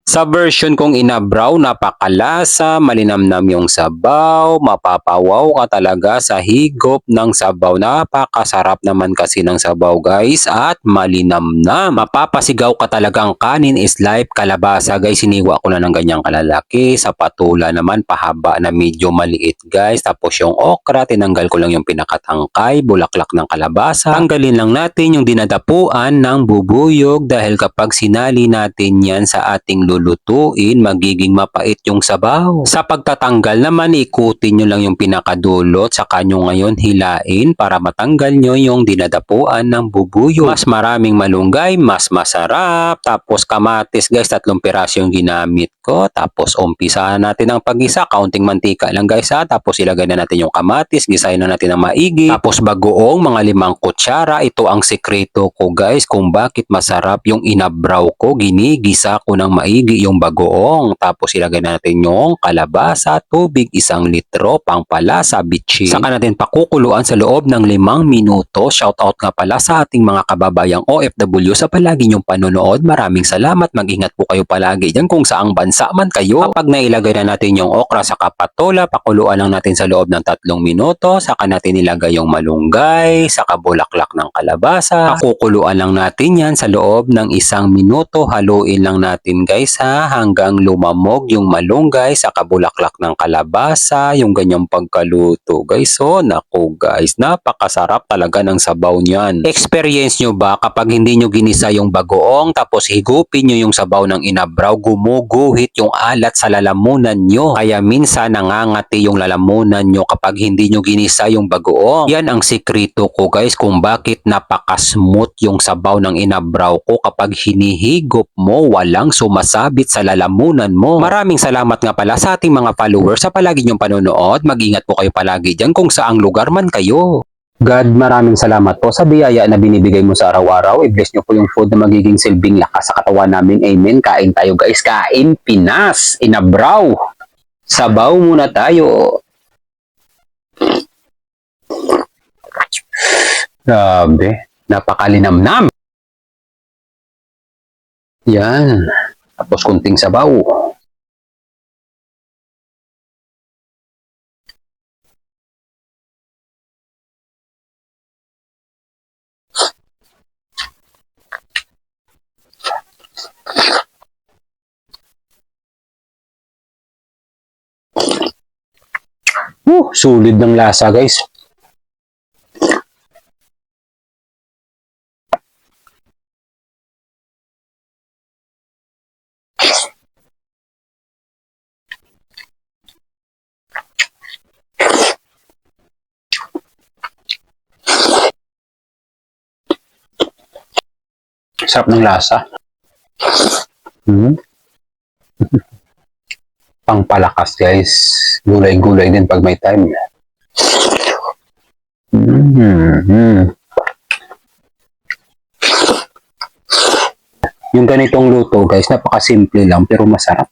Sa version kong inabraw, napakalasa, malinamnam yung sabaw, mapapawaw ka talaga sa higop ng sabaw. Napakasarap naman kasi ng sabaw guys at malinamnam. Mapapasigaw ka talagang kanin is life. Kalabasa guys, siniwa ko na ng ganyang kalalaki. Sa patula naman, pahaba na medyo maliit guys. Tapos yung okra, tinanggal ko lang yung pinakatangkay, bulaklak ng kalabasa. Tanggalin lang natin yung dinadapuan ng bubuyog dahil kapag sinali natin yan sa ating lulutuin, magiging mapait yung sabaw. Sa pagtatanggal naman, ikutin nyo lang yung pinakadulot, saka nyo ngayon hilain para matanggal nyo yung dinadapuan ng bubuyog. Mas maraming malunggay, mas masarap. Tapos kamatis guys, 3 piraso yung ginamit ko. Tapos umpisahan natin ang pag-isa, kaunting mantika lang guys ha. Tapos ilagay na natin yung kamatis, gisahin na natin ng maigi. Tapos bagoong mga 5 kutsara. Ito ang sekreto ko guys kung bakit masarap yung inabraw ko. Ginigisa ko ng maigi yung bagoong. Tapos ilagay natin yung kalabasa, tubig 1 litro, pangpalasa, bitchin. Saka natin pakukuluan sa loob ng 5 minuto. Shoutout nga pala sa ating mga kababayang OFW sa palagi niyong panonood. Maraming salamat. Mag-ingat po kayo palagi dyan kung saang bansa man kayo. Kapag nailagay na natin yung okra sa kapatola, pakuluan lang natin sa loob ng 3 minuto. Saka natin ilagay yung malunggay, saka bulaklak ng kalabasa. Pakukuluan lang natin yan sa loob ng 1 minuto. Haluin lang natin guys ha, hanggang lumamog yung malunggay sa kabulaklak ng kalabasa, yung ganyang pagkaluto guys. So naku guys, napakasarap talaga ng sabaw niyan. Experience nyo ba kapag hindi nyo ginisa yung bagoong tapos higupin nyo yung sabaw ng inabraw, gumuguhit yung alat sa lalamunan nyo. Kaya minsan nangangati yung lalamunan nyo kapag hindi nyo ginisa yung bagoong. Yan ang sikreto ko guys kung bakit napakasmooth yung sabaw ng inabraw ko. Kapag hinihigop mo, walang sumasabit sa lalamunan mo. Maraming salamat nga pala sa ating mga followers sa palagi niyong panonood. Mag-ingat po kayo palagi dyan kung saang lugar man kayo. God, maraming salamat po sa biyaya na binibigay mo sa araw-araw. I-bless niyo po yung food na magiging silbing lakas sa katawan namin. Amen. Kain tayo guys. Kain Pinas. Inabraw. Sabaw muna tayo. Grabe. Napakalinamnam. Yan. Tapos kunting sabaw. Sulit ng lasa guys. Sarap ng lasa. Pangpalakas guys. Gulay-gulay din pag may time. Yung ganitong luto guys, napakasimple lang pero masarap.